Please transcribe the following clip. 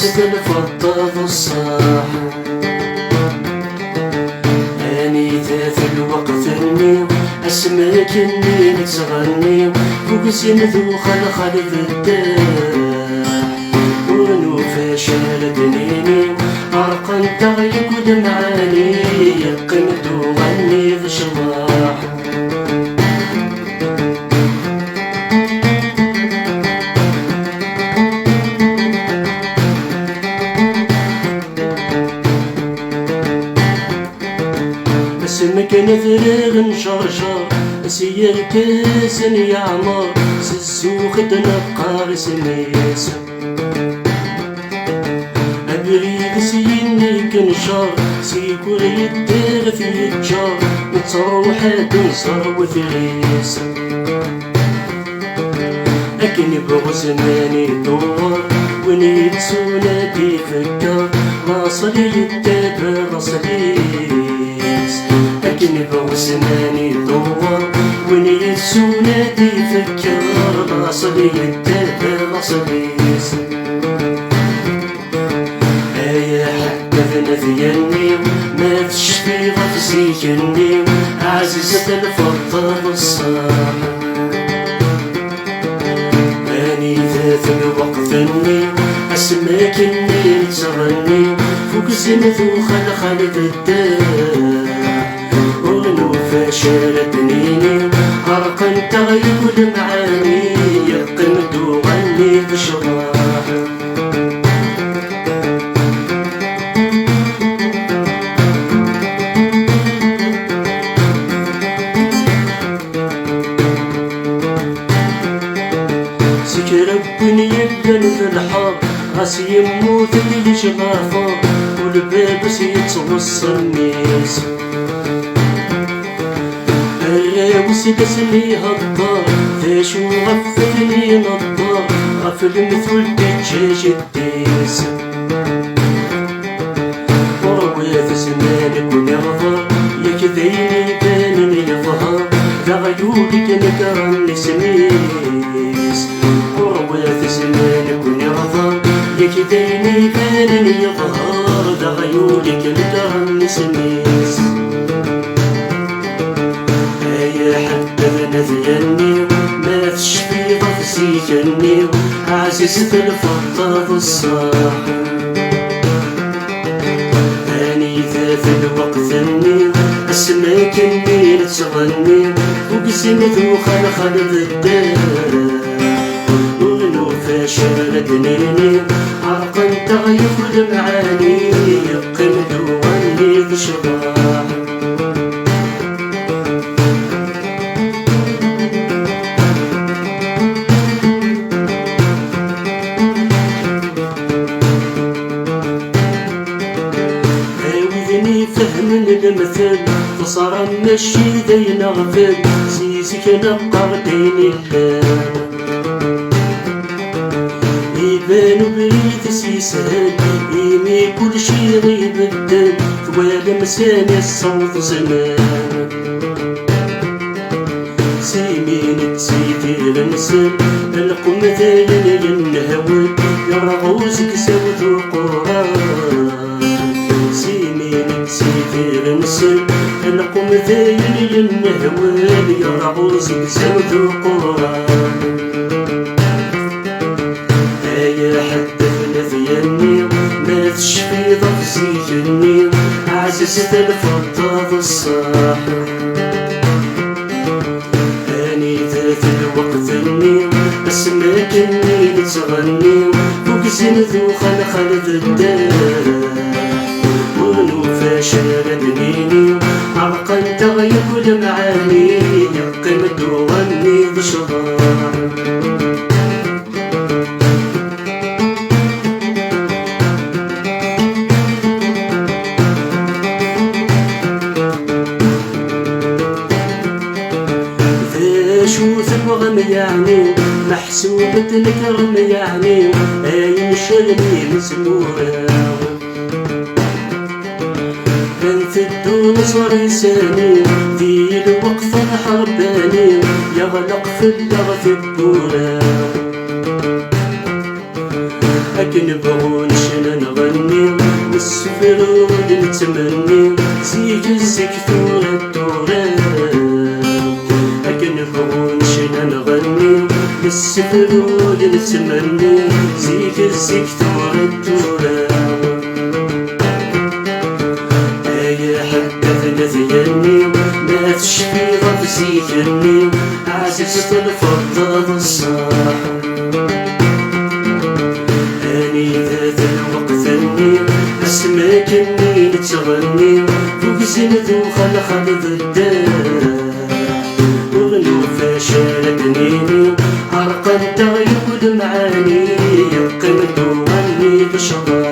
عزيزة الفضة والصاح أني في الوقت النيو أسماك إني نتغني فوق زين ذو خلق الداح ونو فاشل دنيني عرقا تغيب ودمعاني قمت وغني ذي شراح اسمك نثرغ نشرشر سير كاسن يعمر سسوخ تنقى سميس أبريد سيني كنشر سيكور يدير في الجار نتروح تنصر وثريس أكني بغو زماني دور ونيتسونا دي فكر راصلي يتابع راصليس أكني بغو زماني دور ونيتسونا دي فكر راصلي يتابع راصليس يا حبذنا ثياني ما تشفي غفزي كني عزيزة الفضة والصاح أني ذات الوقت النيو أسماك إني نتغني فوق زين ذو خلق الداح ونو فاشل دنيني عرقا تغيب ودمعاني قمت وغني بشراح ربني يبدن في الحار راسي يموت اللي شغافر والباب سيتوص الناس الراوس كسلي هالدار فاش وغفلني نضار غفل مثل دجاج الديس وروي في زمانك ونغفر يا كذيني بانني يظهر ذا غيولك نكرم لسميس في زمانك ونرضى يا كديني بانني يظهر ذا غيولك الدرم نسميس يا حبذنا ذياني ما تشفي ضفزي كني عزيزة الفضة والصاح أني ذا في الوقت النيو أسماك إني نتغني وقسم ذو خلق الدار فاشل دنيني عرقا تغيب دمعاني قمت وغني بشراح عاوذني فهم المثل فصار مشي ذي نغفل سيسك نبقى ديني الله يبانو بريد سيسهل يمي كل شي غيبدل ثوال مساني الصوت زمان سيمين تسيدي المسل القم ذاين ينهول يرغوزك سوت القرآن سيمين تسيدي المسل القم ذاين ينهول يرغوزك سوت القرآن يا حبذنا ثياني ما تشفي ضفزي كني عزيزة الفضة والصاح أني ذات الوقت النيو أسماك إني نتغني فوق زين ذو خلق الداح ونو فاشل دنيني عرقا تغيب ودمعاني قمت وغني بشراح شو ثبغم يعني محسوبة الكرم يعني أي شغلي مسمورة بنت الدون صار لساني ذي الوقفة الحرباني يغلق في اللغة الدورة لكن بغونش نغني نسفر ونتمني زيك الزكتور التراب لكن بغونش نغني نسفر ونتمني زيك الزكتور التراب يا حبذنا ذياني ما تشفي غفزي كني عزيزة الفضل الصاح اني ذات الوقت اني اسماك اني نتغني فوق زند وخلق الدار وغنو فاشل دنيني عرقا تغيب معاني قمت وغني بشرى